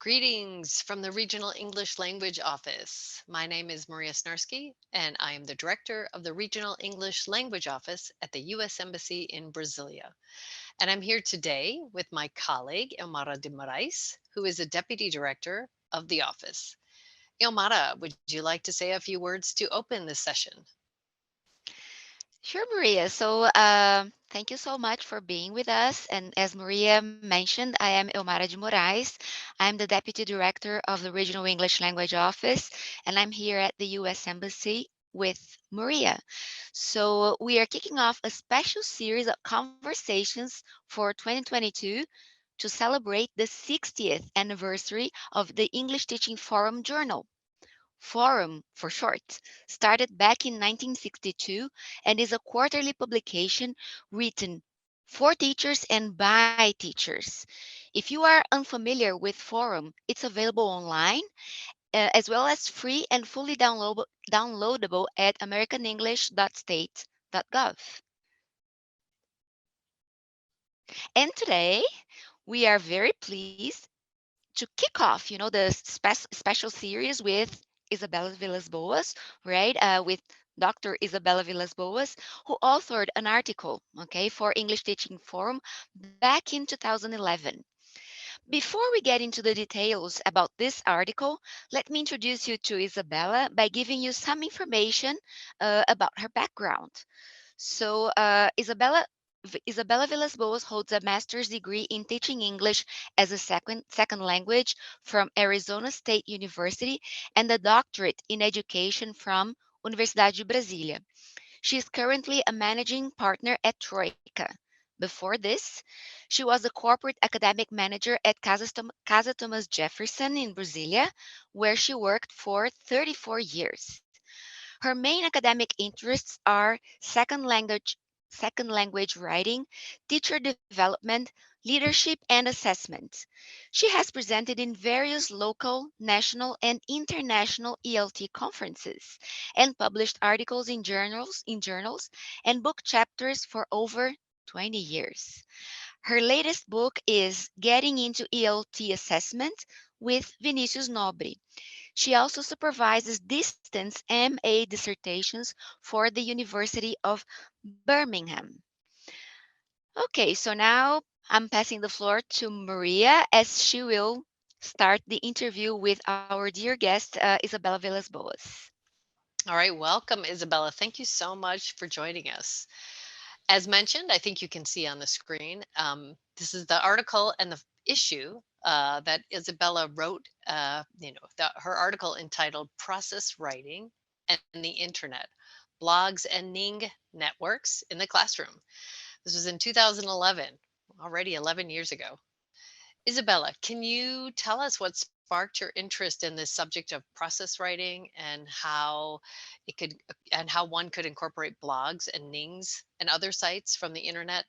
Greetings from the Regional English Language Office. My name is Maria Snarsky, and I am the Director of the Regional English Language Office at the U.S. Embassy in Brasilia. And I'm here today with my colleague, Elmara de Moraes, who is a Deputy Director of the office. Elmara, would you like to say a few words to open this session? Sure, Maria. Thank you so much for being with us. And as Maria mentioned, I am Elmara de Moraes. I'm the Deputy Director of the Regional English Language Office, and I'm here at the U.S. Embassy with Maria. We are kicking off a special series of conversations for 2022 to celebrate the 60th anniversary of the English Teaching Forum Journal. Forum for short, started back in 1962 and is a quarterly publication written for teachers and by teachers. If you are unfamiliar with Forum, it's available online as well as free and fully downloadable at americanenglish.state.gov. And today, we are very pleased to kick off, the special series with Isabela Villas Boas, right? With Dr. Isabela Villas Boas, who authored an article, okay, for English Teaching Forum back in 2011. Before we get into the details about this article, let me introduce you to Isabela by giving you some information about her background. Isabela Villas-Boas holds a master's degree in teaching English as a second language from Arizona State University and a doctorate in education from Universidade de Brasília. She is currently a managing partner at Troika. Before this, she was a corporate academic manager at Casa Thomas Jefferson in Brasília, where she worked for 34 years. Her main academic interests are second language writing, teacher development, leadership, and assessment. She has presented in various local, national, and international ELT conferences and published articles in journals and book chapters for over 20 years. Her latest book is Getting into ELT Assessment with Vinicius Nobre. She also supervises distance MA dissertations for the University of Birmingham. Okay, so now I'm passing the floor to Maria as she will start the interview with our dear guest, Isabela Villas Boas. All right, welcome, Isabella. Thank you so much for joining us. As mentioned, I think you can see on the screen, this is the article and the issue that Isabella wrote, her article entitled Process Writing and the Internet, Blogs and Ning Networks in the Classroom. This was in 2011, already 11 years ago. Isabella, can you tell us what sparked your interest in this subject of process writing and how one could incorporate blogs and Nings and other sites from the internet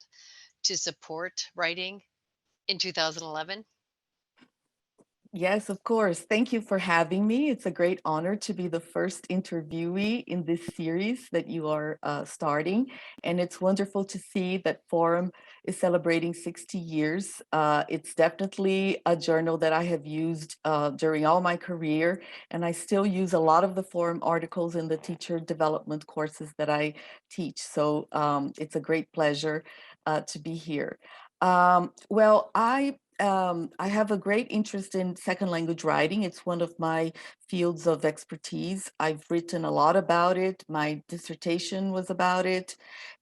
to support writing in 2011? Yes, of course. Thank you for having me. It's a great honor to be the first interviewee in this series that you are starting. And it's wonderful to see that Forum is celebrating 60 years. It's definitely a journal that I have used during all my career. And I still use a lot of the Forum articles in the teacher development courses that I teach. So it's a great pleasure to be here. I have a great interest in second language writing. It's one of my fields of expertise. I've written a lot about it. My dissertation was about it,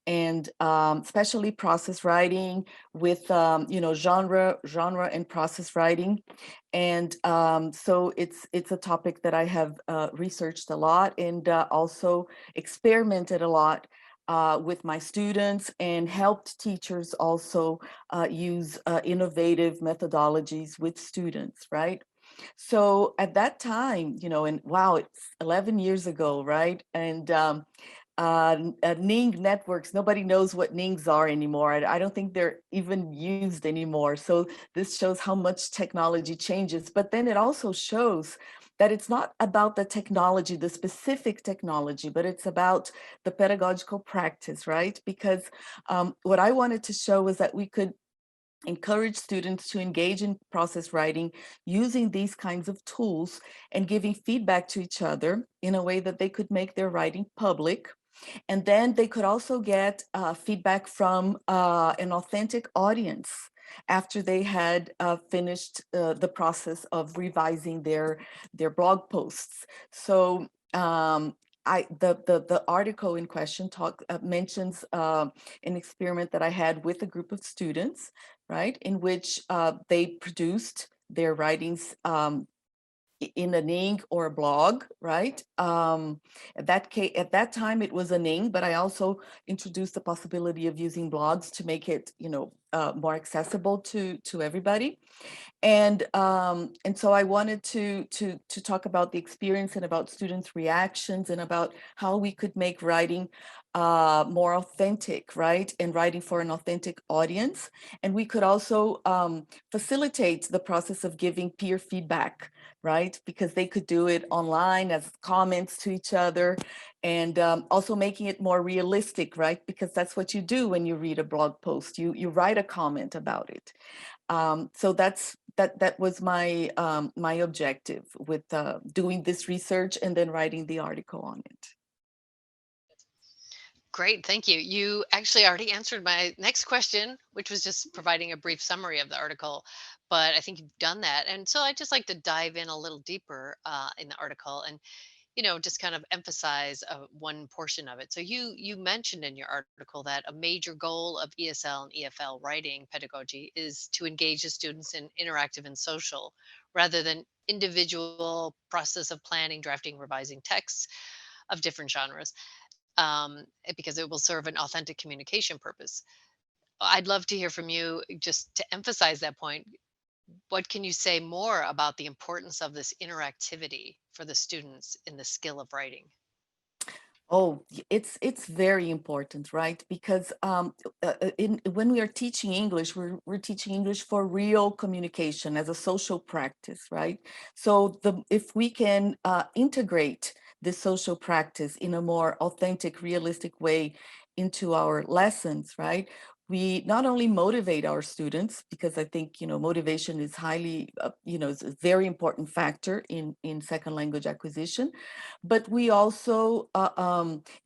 and especially process writing with genre and process writing. And so it's a topic that I have researched a lot and also experimented a lot with my students and helped teachers also use innovative methodologies with students, right? So at that time, and wow, it's 11 years ago, right? And Ning networks, nobody knows what Nings are anymore. I don't think they're even used anymore. So this shows how much technology changes. But then it also shows that it's not about the technology, the specific technology, but it's about the pedagogical practice, right? Because what I wanted to show was that we could encourage students to engage in process writing using these kinds of tools and giving feedback to each other in a way that they could make their writing public. And then they could also get feedback from an authentic audience after they had finished the process of revising their blog posts. So the article in question mentions an experiment that I had with a group of students, right, in which they produced their writings in an ink or a blog, right? At that time, it was an ink, but I also introduced the possibility of using blogs to make it, more accessible to everybody. And so I wanted to talk about the experience and about students' reactions and about how we could make writing more authentic, right? And writing for an authentic audience. And we could also facilitate the process of giving peer feedback, right? Because they could do it online as comments to each other, and also making it more realistic, right? Because that's what you do when you read a blog post. You write a comment about it. So that was my objective with doing this research and then writing the article on it. Great, thank you. You actually already answered my next question, which was just providing a brief summary of the article, but I think you've done that. And so I'd just like to dive in a little deeper in the article and just kind of emphasize one portion of it. So you mentioned in your article that a major goal of ESL and EFL writing pedagogy is to engage the students in interactive and social, rather than individual process of planning, drafting, revising texts of different genres, because it will serve an authentic communication purpose. I'd love to hear from you just to emphasize that point. What can you say more about the importance of this interactivity for the students in the skill of writing? Oh, it's very important, right? Because when we are teaching English, we're teaching English for real communication as a social practice, right? So if we can integrate this social practice in a more authentic, realistic way into our lessons, right? We not only motivate our students, because I think motivation is highly is a very important factor in second language acquisition, but we also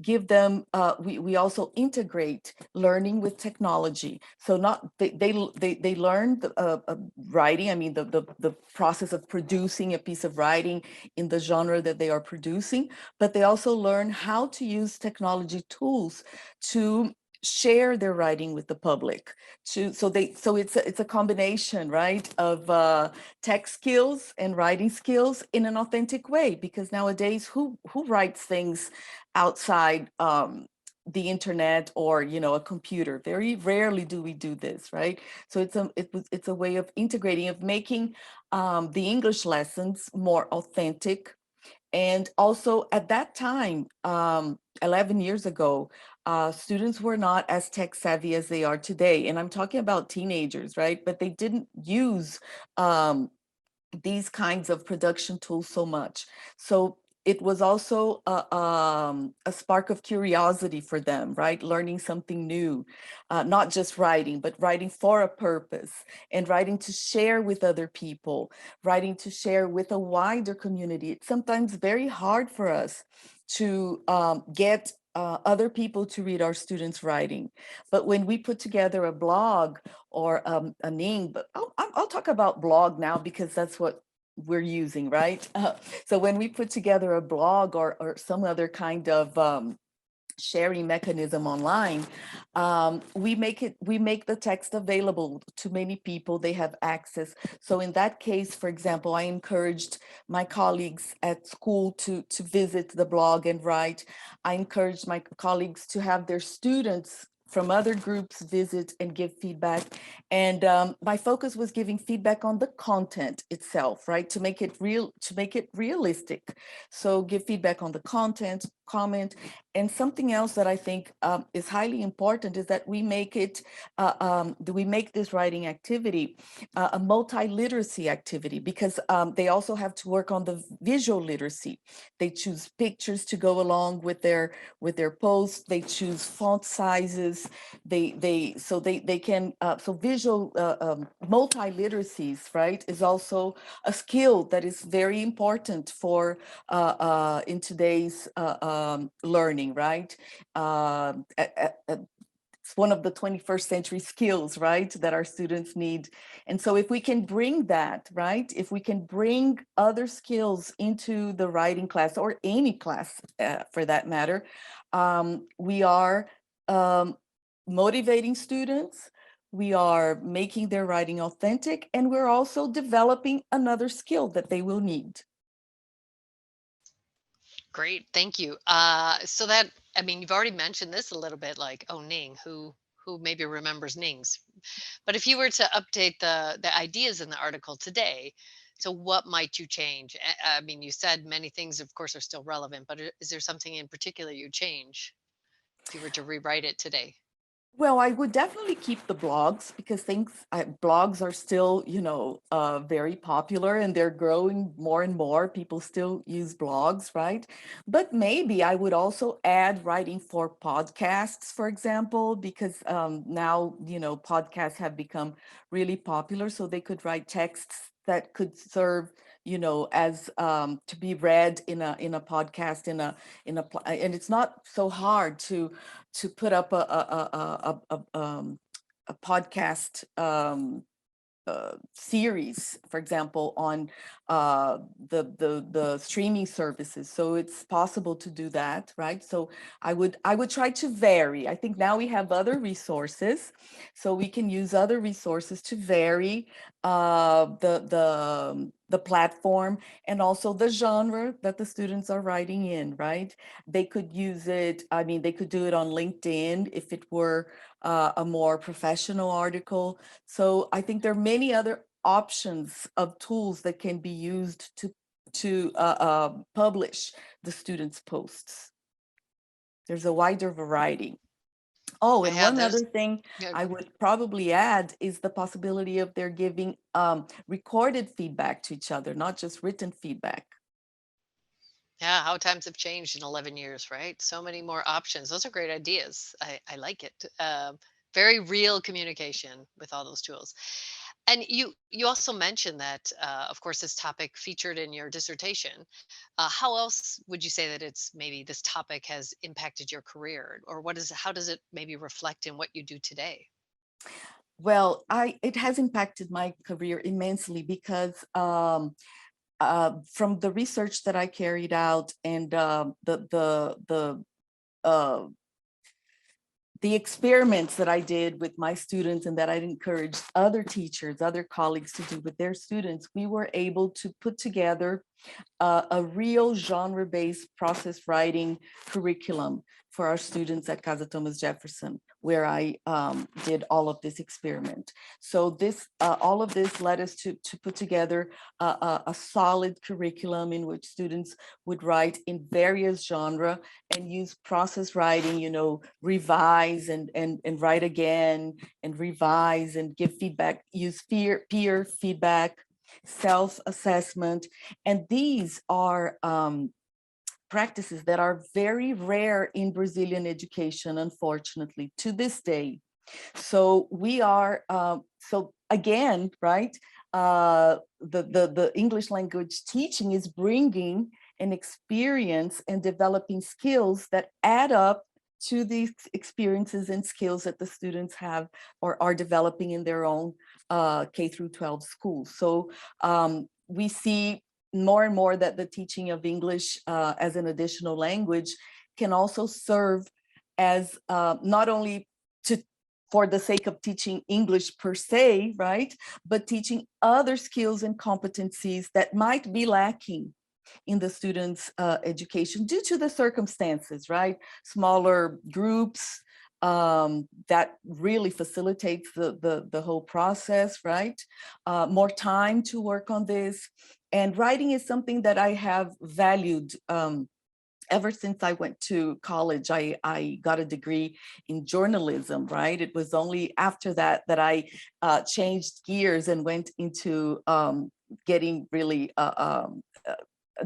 give them, we also integrate learning with technology. So not they learn writing, I mean the process of producing a piece of writing in the genre that they are producing, but they also learn how to use technology tools to share their writing with the public. So it's a combination, right, of tech skills and writing skills in an authentic way, because nowadays who writes things outside the internet or a computer? Very rarely do we do this, right? So it's a way of integrating, of making the English lessons more authentic. And also at that time, 11 years ago, students were not as tech savvy as they are today. And I'm talking about teenagers, right? But they didn't use um, these kinds of production tools so much. So it was also a spark of curiosity for them, right? Learning something new, not just writing, but writing for a purpose, and writing to share with other people, writing to share with a wider community. It's sometimes very hard for us to get other people to read our students' writing. But when we put together a blog or a name, but I'll talk about blog now because that's what we're using, right? So when we put together a blog or some other kind of sharing mechanism online, we make the text available to many people. They have access. So in that case, for example, I encouraged my colleagues at school to visit the blog and write. I encouraged my colleagues to have their students from other groups visit and give feedback. And my focus was giving feedback on the content itself, right? To make it real, to make it realistic. So give feedback on the content, comment. And something else that I think is highly important is that we make this writing activity a multi-literacy activity, because they also have to work on the visual literacy. They choose pictures to go along with their posts. They choose font sizes. because they can so visual multiliteracies, right, is also a skill that is very important for in today's learning, right? It's one of the 21st century skills, right, that our students need. And so if we can bring that, right, if we can bring other skills into the writing class, or any class for that matter, we are um, motivating students, we are making their writing authentic, and we're also developing another skill that they will need. Great, thank you. So that, I mean, you've already mentioned this a little bit, like, oh, Ning, who maybe remembers Nings? But if you were to update the ideas in the article today, so what might you change? I mean, you said many things, of course, are still relevant, but is there something in particular you change if you were to rewrite it today? Well, I would definitely keep the blogs, because blogs are still, very popular, and they're growing more and more. People still use blogs, right? But maybe I would also add writing for podcasts, for example, because now, podcasts have become really popular. So they could write texts that could serve, as to be read in a podcast, and it's not so hard to put up a podcast series, for example, on the streaming services. So it's possible to do that, right? So I would try to vary. I think now we have other resources, so we can use other resources to vary the platform, and also the genre that the students are writing in, right? They could use it. I mean, they could do it on LinkedIn if it were a more professional article. So I think there are many other options of tools that can be used to publish the students' posts. There's a wider variety. Oh, and Yeah, one there's other thing yeah, I would probably add is the possibility of their giving recorded feedback to each other, not just written feedback. yeah, how times have changed in 11 years, right? So many more options. Those are great ideas. I like it. Very real communication with all those tools. And you also mentioned that, of course, this topic featured in your dissertation. How else would you say that it's maybe this topic has impacted your career, or how does it maybe reflect in what you do today? Well, it has impacted my career immensely, because from the research that I carried out, and uh, the experiments that I did with my students, and that I'd encouraged other teachers, other colleagues to do with their students, we were able to put together a real genre-based process writing curriculum for our students at Casa Thomas Jefferson, where I did all of this experiment. So all of this led us to put together a solid curriculum in which students would write in various genre and use process writing, revise and write again, and revise and give feedback, use peer feedback, self-assessment. And these are practices that are very rare in Brazilian education, unfortunately, to this day. So we are, so again, right, the English language teaching is bringing an experience and developing skills that add up to these experiences and skills that the students have or are developing in their own K through 12 schools. So we see more and more that the teaching of English as an additional language can also serve as not only to for the sake of teaching English per se, right? But teaching other skills and competencies that might be lacking in the students' education due to the circumstances, right? Smaller groups, that really facilitates the whole process, right? More time to work on this. And writing is something that I have valued ever since I went to college. I got a degree in journalism, right? It was only after that that I changed gears and went into getting really a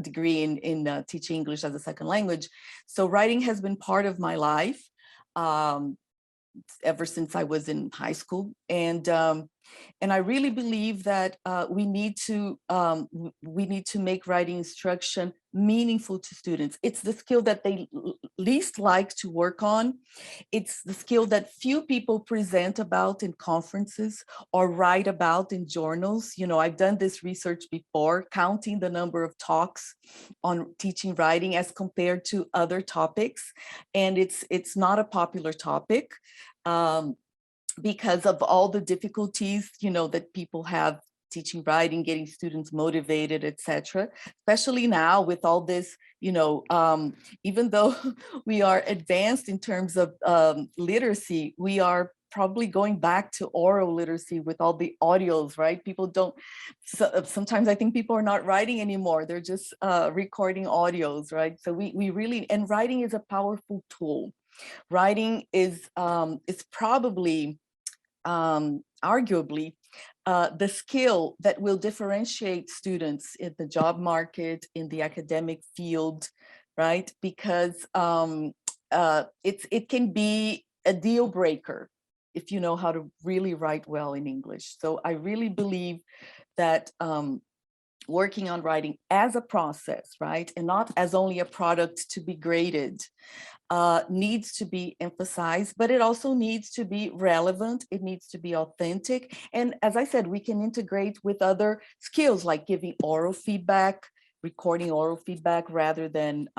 degree in teaching English as a second language. So writing has been part of my life. Um, ever since I was in high school. And I really believe that we need to make writing instruction meaningful to students. It's the skill that they least like to work on. It's the skill that few people present about in conferences or write about in journals. You know, I've done this research before, counting the number of talks on teaching writing as compared to other topics, and it's not a popular topic. Um, because of all the difficulties, you know, that people have teaching writing, getting students motivated, etc. Especially now with all this, you know, even though we are advanced in terms of literacy, we are probably going back to oral literacy with all the audios, right? People don't, sometimes I think people are not writing anymore. They're just recording audios, right? So we really, and writing is a powerful tool. Writing is probably arguably the skill that will differentiate students in the job market, in the academic field, right? Because it can be a deal breaker if you know how to really write well in English. So I really believe that working on writing as a process, right, and not as only a product to be graded, needs to be emphasized, but it also needs to be relevant. It needs to be authentic. And as I said, we can integrate with other skills like giving oral feedback, recording oral feedback rather than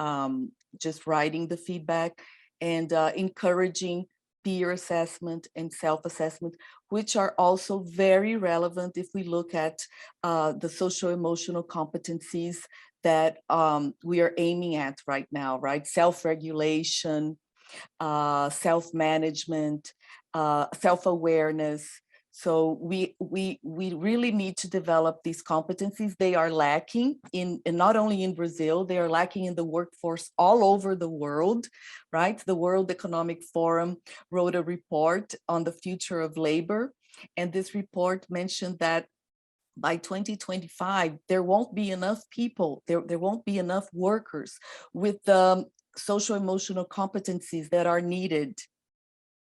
just writing the feedback, and encouraging peer assessment and self-assessment, which are also very relevant if we look at the social emotional competencies that we are aiming at right now, right? Self-regulation, self-management, self-awareness. So we really need to develop these competencies. They are lacking in, and not only in Brazil, they are lacking in the workforce all over the world, right? The World Economic Forum wrote a report on the future of labor. And this report mentioned that by 2025, there won't be enough people, there won't be enough workers with the social emotional competencies that are needed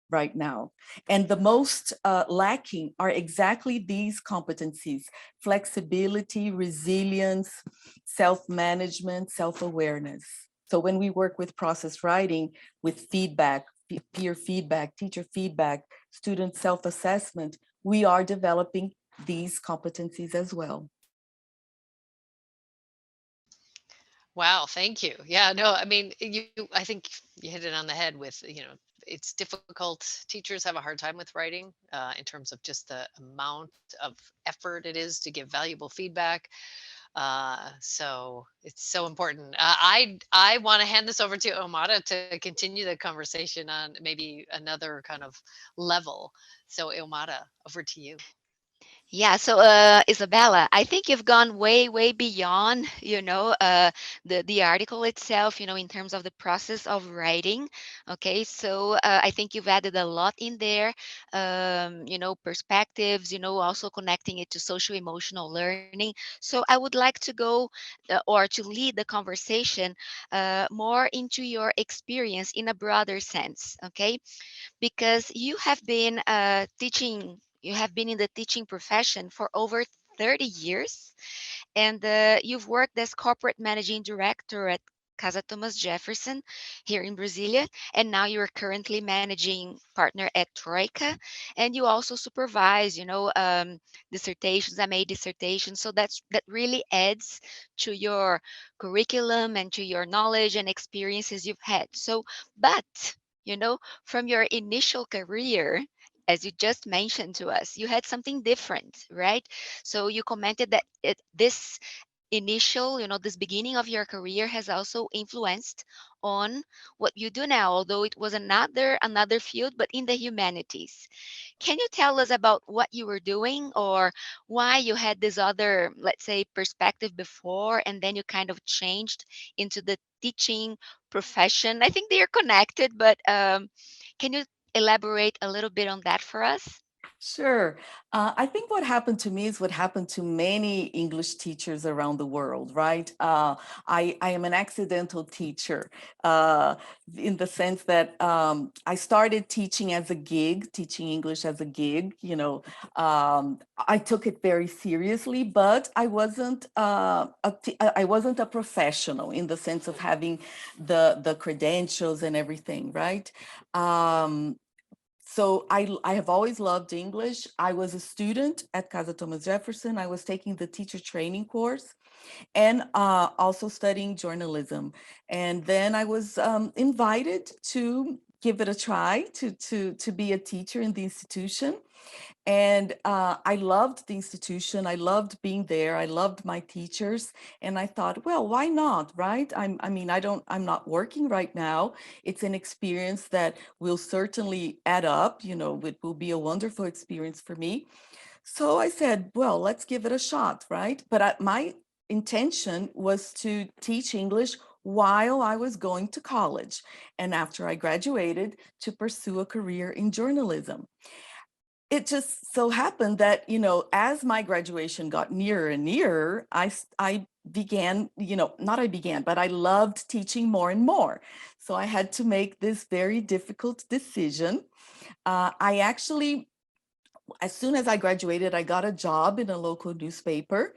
right now. And the most lacking are exactly these competencies: flexibility, resilience, self-management, self-awareness. So when we work with process writing, with feedback, peer feedback, teacher feedback, student self-assessment, we are developing these competencies as well. Wow, thank you. Yeah, no, I mean, I think you hit it on the head with, it's difficult. Teachers have a hard time with writing in terms of just the amount of effort it is to give valuable feedback. So it's so important. I want to hand this over to Omada to continue the conversation on maybe another kind of level. So Omada, over to you. Yeah, so Isabella, I think you've gone way, way beyond, the article itself, in terms of the process of writing. Okay, so I think you've added a lot in there, perspectives, also connecting it to social emotional learning. So I would like to go or to lead the conversation more into your experience in a broader sense. Okay, because you have been in the teaching profession for over 30 years, and you've worked as corporate managing director at Casa Thomas Jefferson here in Brasilia, and now you're currently managing partner at Troika, and you also supervise, dissertations. I made dissertations, so that really adds to your curriculum and to your knowledge and experiences you've had. So, but from your initial career, as you just mentioned to us, you had something different, right? So you commented that this initial, this beginning of your career has also influenced on what you do now, although it was another field, but in the humanities. Can you tell us about what you were doing, or why you had this other, let's say, perspective before, and then you kind of changed into the teaching profession? I think they are connected, but can you elaborate a little bit on that for us? Sure. I think what happened to me is what happened to many English teachers around the world, right? I am an accidental teacher uh, in the sense that I started teaching as a gig, teaching English as a gig. I took it very seriously, but I wasn't a professional in the sense of having the credentials and everything, right? Um, so I have always loved English. I was a student at Casa Thomas Jefferson. I was taking the teacher training course and also studying journalism. And then I was invited to give it a try to be a teacher in the institution. And I loved the institution. I loved being there. I loved my teachers. And I thought, well, why not, right? I'm not working right now. It's an experience that will certainly add up. It will be a wonderful experience for me. So I said, well, let's give it a shot, right? But my intention was to teach English while I was going to college. And after I graduated, to pursue a career in journalism. It just so happened that, as my graduation got nearer and nearer, I began, not I began, but I loved teaching more and more. So I had to make this very difficult decision. I actually, as soon as I graduated, I got a job in a local newspaper.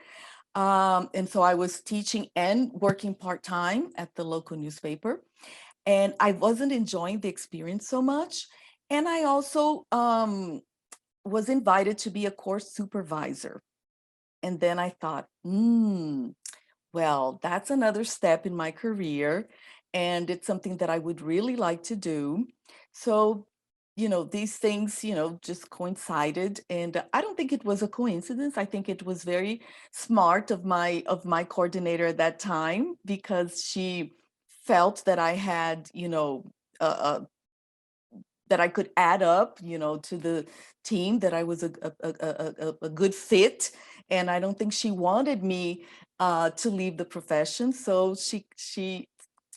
And so I was teaching and working part-time at the local newspaper. And I wasn't enjoying the experience so much. And I also was invited to be a course supervisor. And then I thought, well, that's another step in my career. And it's something that I would really like to do. So, these things, just coincided. And I don't think it was a coincidence. I think it was very smart of my coordinator at that time, because she felt that I had, a that I could add up, to the team, that I was a good fit. And I don't think she wanted me to leave the profession. So she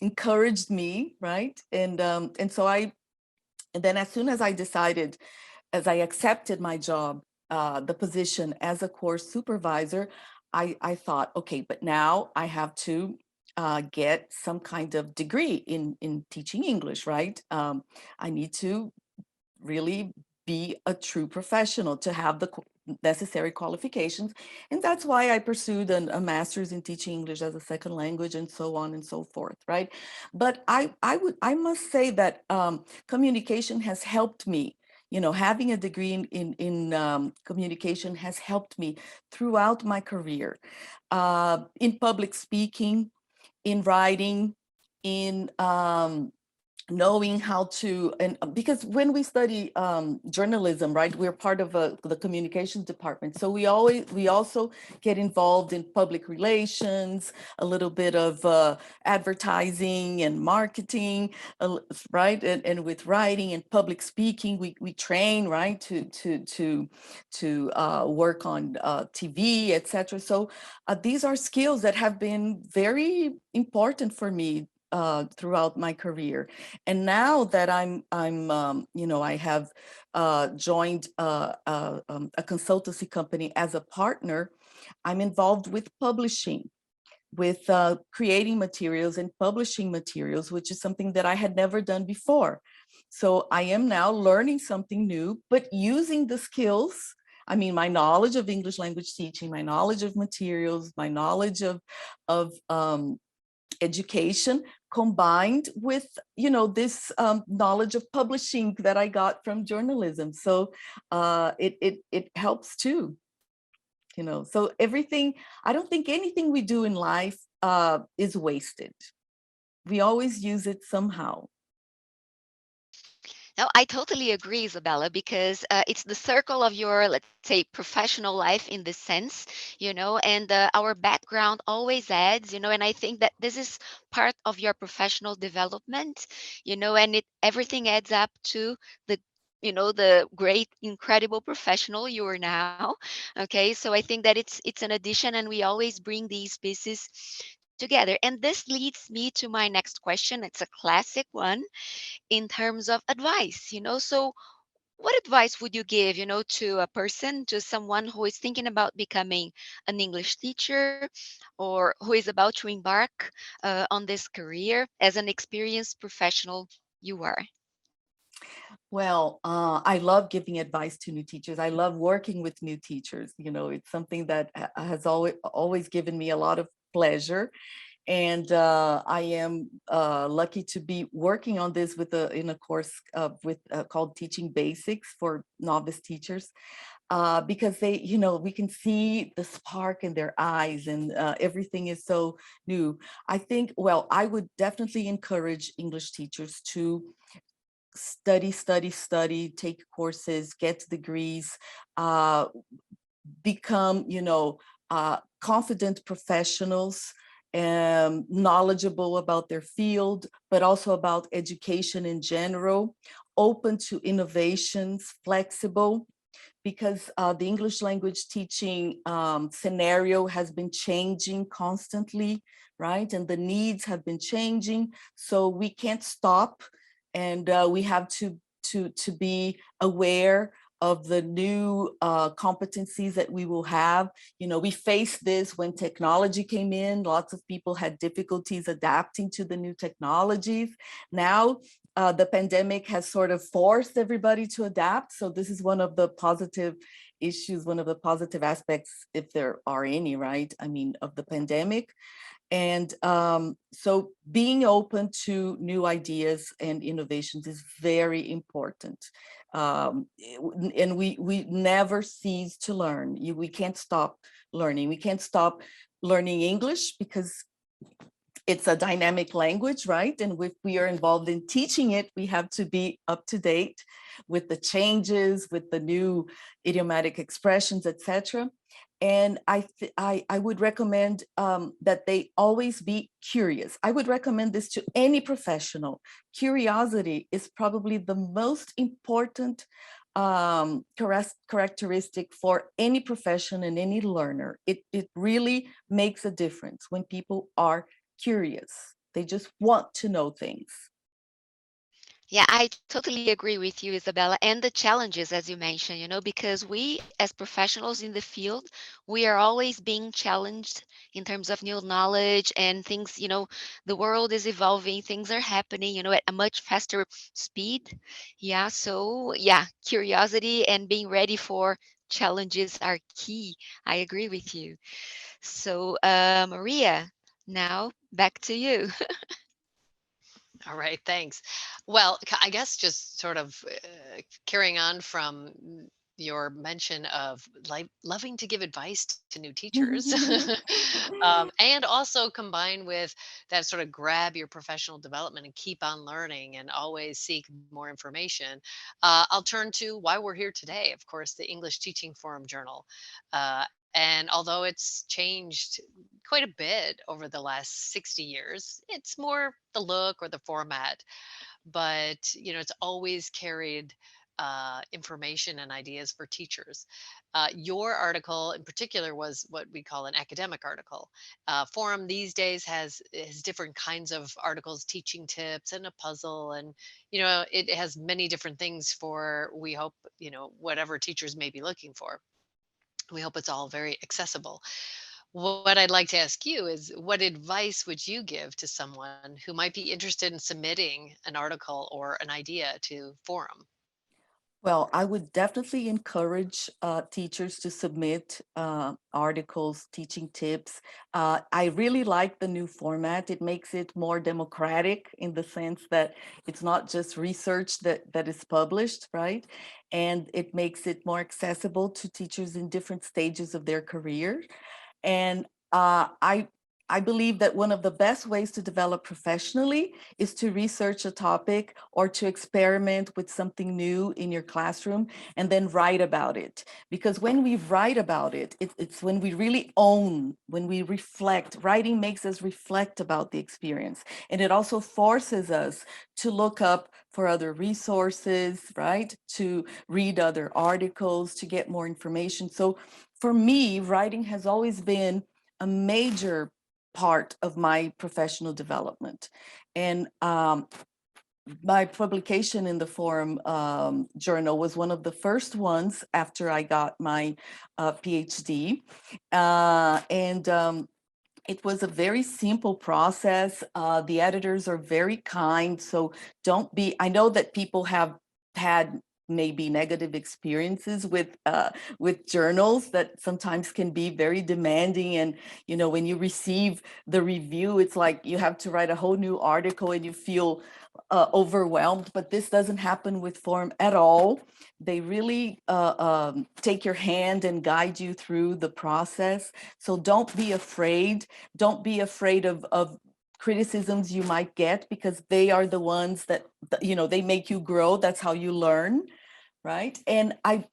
encouraged me, right? And so and then as soon as I decided, as I accepted my job, the position as a course supervisor, I thought, okay, but now I have to get some kind of degree in teaching English, right? I need to really be a true professional, to have the necessary qualifications. And that's why I pursued a master's in teaching English as a second language, and so on and so forth, right? But I must say that communication has helped me. Having a degree in communication has helped me throughout my career, in public speaking, in writing, in knowing how to, and because when we study journalism, right, we're part of the communications department, so we also get involved in public relations, a little bit of advertising and marketing, right, and with writing and public speaking, we train, right, to work on TV, etc. So these are skills that have been very important for me throughout my career. And now that I have joined a consultancy company as a partner, I'm involved with publishing, with creating materials and publishing materials, which is something that I had never done before. So I am now learning something new, but using the skills. I mean, my knowledge of English language teaching, my knowledge of materials, my knowledge of education, combined with this knowledge of publishing that I got from journalism. So it helps too. So everything, I don't think anything we do in life is wasted. We always use it somehow. No, I totally agree, Isabella, because it's the circle of your, let's say, professional life in this sense, and our background always adds, and I think that this is part of your professional development, and everything adds up to the the great incredible professional you are now. Okay, so I think that it's an addition, and we always bring these pieces together. And this leads me to my next question. It's a classic one in terms of advice. So what advice would you give, to a person, to someone who is thinking about becoming an English teacher, or who is about to embark on this career as an experienced professional you are? Well, I love giving advice to new teachers. I love working with new teachers. It's something that has always given me a lot of pleasure. And I am lucky to be working on this in a course called Teaching Basics for Novice Teachers, because we can see the spark in their eyes, and everything is so new. I think, well, I would definitely encourage English teachers to study, study, study, take courses, get degrees, uh, become, confident professionals, knowledgeable about their field, but also about education in general, open to innovations, flexible, because the English language teaching scenario has been changing constantly, right? And the needs have been changing, so we can't stop, and we have to be aware of the new competencies that we will have. We faced this when technology came in. Lots of people had difficulties adapting to the new technologies. Now, the pandemic has sort of forced everybody to adapt. So this is one of the positive issues, one of the positive aspects, if there are any, right? I mean, of the pandemic. And so being open to new ideas and innovations is very important. And we never cease to learn. We can't stop learning. We can't stop learning English because it's a dynamic language, right? And if we are involved in teaching it, we have to be up to date with the changes, with the new idiomatic expressions, etc. And I would recommend that they always be curious. I would recommend this to any professional. Curiosity is probably the most important characteristic for any profession and any learner. It really makes a difference when people are curious. They just want to know things. Yeah, I totally agree with you, Isabella, and the challenges, as you mentioned, because we, as professionals in the field, we are always being challenged in terms of new knowledge and things, the world is evolving, things are happening, at a much faster speed. Yeah, so yeah, curiosity and being ready for challenges are key. I agree with you. So, Maria, now back to you. All right, thanks. Well, I guess just sort of carrying on from your mention of like loving to give advice to new teachers, and also combined with that sort of grab your professional development and keep on learning and always seek more information. I'll turn to why we're here today. Of course, the English Teaching Forum Journal. And although it's changed quite a bit over the last 60 years. It's more the look or the format, but it's always carried information and ideas for teachers. Your article in particular was what we call an academic article. Forum these days has different kinds of articles, teaching tips, and a puzzle, and it has many different things for, we hope, whatever teachers may be looking for. We hope it's all very accessible. What I'd like to ask you is, what advice would you give to someone who might be interested in submitting an article or an idea to Forum? Well, I would definitely encourage teachers to submit articles, teaching tips. I really like the new format. It makes it more democratic in the sense that it's not just research that is published, right? And it makes it more accessible to teachers in different stages of their career. And I believe that one of the best ways to develop professionally is to research a topic or to experiment with something new in your classroom and then write about it. Because when we write about it, it's when we really own, when we reflect. Writing makes us reflect about the experience. And it also forces us to look up for other resources, right? To read other articles, to get more information. So for me, writing has always been a major part of my professional development. And my publication in the Forum Journal was one of the first ones after I got my PhD. And It was a very simple process. The editors are very kind, so don't be. I know that people have had maybe negative experiences with journals that sometimes can be very demanding, and when you receive the review, it's like you have to write a whole new article and you feel overwhelmed. But this doesn't happen with Forum at all. They really take your hand and guide you through the process. So don't be afraid. Don't be afraid of criticisms you might get, because they are the ones that, they make you grow. That's how you learn, right? And I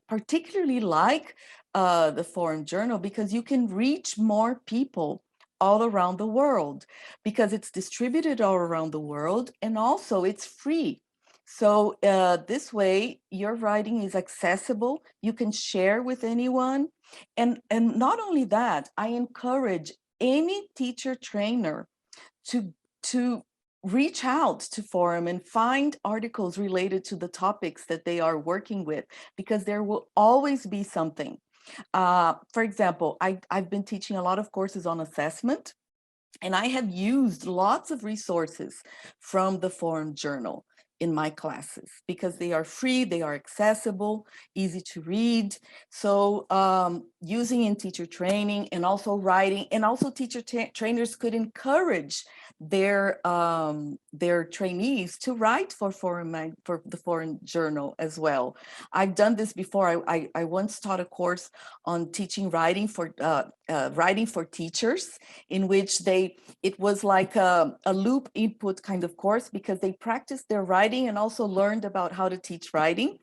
particularly like the Forum Journal because you can reach more people all around the world, because it's distributed all around the world, and also it's free. So this way, your writing is accessible. You can share with anyone, and not only that, I encourage any teacher trainer to to reach out to Forum and find articles related to the topics that they are working with, because there will always be something. For example, I've been teaching a lot of courses on assessment, and I have used lots of resources from the Forum Journal in my classes because they are free, they are accessible, easy to read. So using in teacher training and also writing, and also teacher trainers could encourage their trainees to write for for the Foreign Journal as well. I've done this before. I once taught a course on teaching writing for teachers, in which it was like a loop input kind of course, because they practiced their writing and also learned about how to teach writing.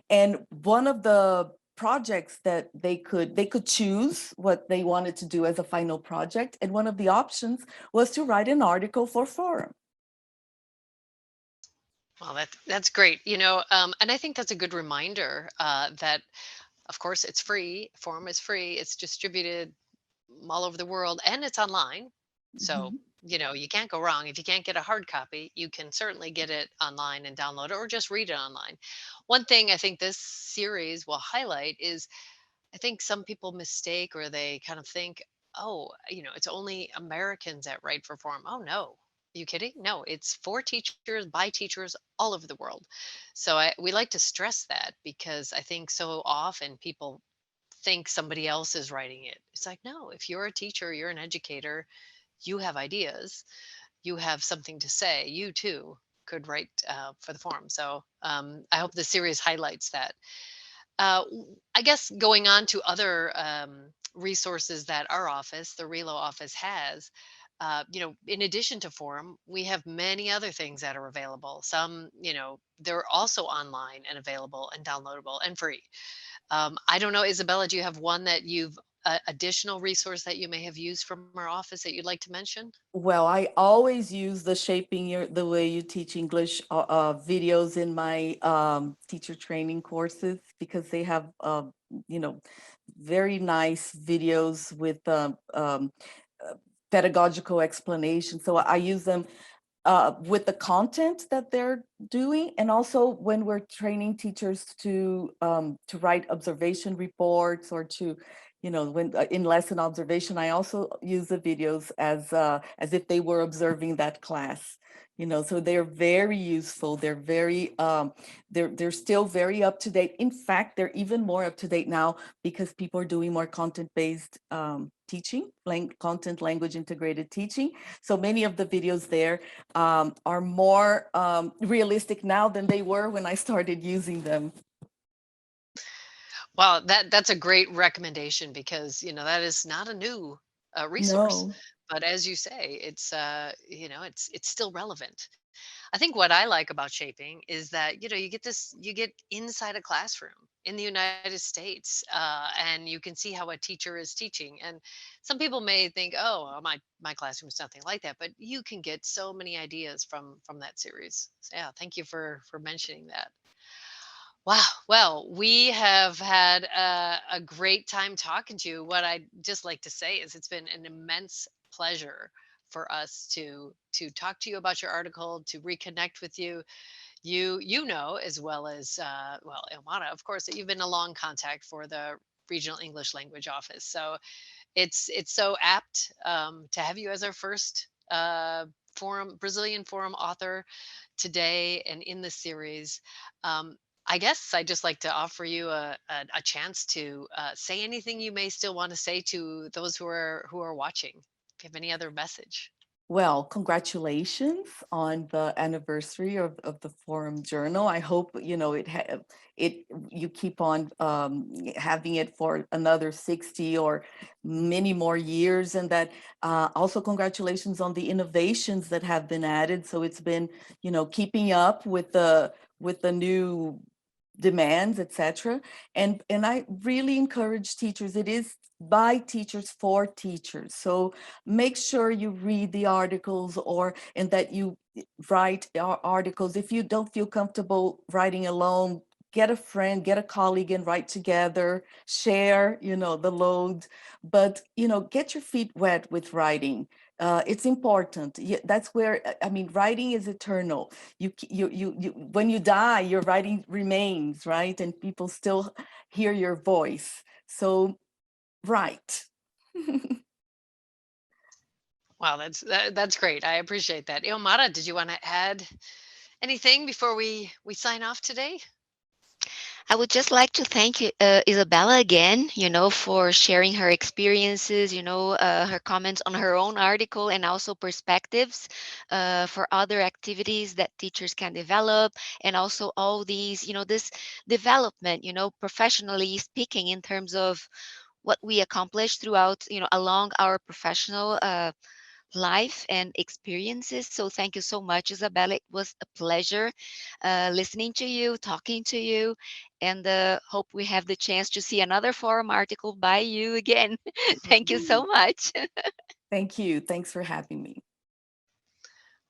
And one of the projects that they could choose what they wanted to do as a final project, and one of the options was to write an article for Forum. Well, that's great. And I think that's a good reminder that, of course, it's free. Forum is free. It's distributed all over the world, and it's online. So, Mhm. you can't go wrong. If you can't get a hard copy, you can certainly get it online and download it, or just read it online. One thing I think this series will highlight is, I think some people mistake, or they kind of think, oh, it's only Americans that write for Forum. Oh, no. Are you kidding? No, it's for teachers by teachers all over the world. So we like to stress that, because I think so often people think somebody else is writing it. It's like, no, if you're a teacher, you're an educator, you have ideas, you have something to say, you too could write for the Forum. So I hope the series highlights that. I guess going on to other resources that our office, the Relo office, has. In addition to Forum, we have many other things that are available. Some, they're also online and available and downloadable and free. I don't know, Isabella, do you have one that you've additional resource that you may have used from our office that you'd like to mention? Well, I always use the the way you teach English videos in my teacher training courses, because they have, you know, very nice videos with uh, pedagogical explanation. So I use them with the content that they're doing, and also when we're training teachers to write observation reports, or to, when in lesson observation, I also use the videos as if they were observing that class. So they're very useful. They're very they're still very up to date. In fact, they're even more up to date now, because people are doing more content-based teaching, content language integrated teaching. So many of the videos there are more realistic now than they were when I started using them. Well, that's a great recommendation, because that is not a new resource, No. but as you say, it's still relevant. I think what I like about shaping is that you get inside a classroom in the United States, and you can see how a teacher is teaching. And some people may think, oh, well, my classroom is nothing like that, but you can get so many ideas from that series. So yeah, thank you for mentioning that. Wow. Well, we have had a great time talking to you. What I'd just like to say is, it's been an immense pleasure for us to talk to you about your article, to reconnect with you. You know as well as well, Ilmana, of course, that you've been a long contact for the Regional English Language Office. So it's so apt to have you as our first forum Brazilian forum author today and in the series. Um, I guess I'd just like to offer you a chance to say anything you may still want to say to those who are watching. If you have any other message. Well, congratulations on the anniversary of the Forum Journal. I hope, it you keep on having it for another 60 or many more years, and that also congratulations on the innovations that have been added. So it's been, keeping up with the new demands, etc. And I really encourage teachers. It is by teachers for teachers. So make sure you read the articles, or and that you write articles. If you don't feel comfortable writing alone, get a friend, get a colleague, and write together. Share, the load, but get your feet wet with writing. It's important. That's where, I mean, writing is eternal. You when you die, your writing remains, right? And people still hear your voice. So write. Wow, that's great. I appreciate that. Ilmara, did you want to add anything before we sign off today? I would just like to thank you, Isabella again, for sharing her experiences, her comments on her own article, and also perspectives for other activities that teachers can develop, and also all these, this development, professionally speaking, in terms of what we accomplished throughout, along our professional life and experiences. So thank you so much, Isabella. It was a pleasure listening to you, talking to you, and hope we have the chance to see another forum article by you again. Thank you so much. Thank you. Thanks for having me.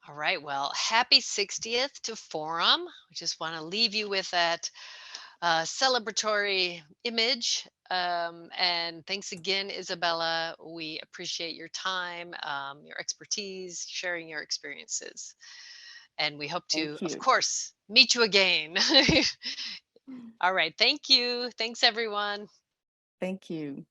All right. Well, happy 60th to Forum. I just want to leave you with that celebratory image. And thanks again, Isabella. We appreciate your time, your expertise, sharing your experiences. And we hope to, Thank of you. course, meet you again. All right. Thank you. Thanks, everyone. Thank you.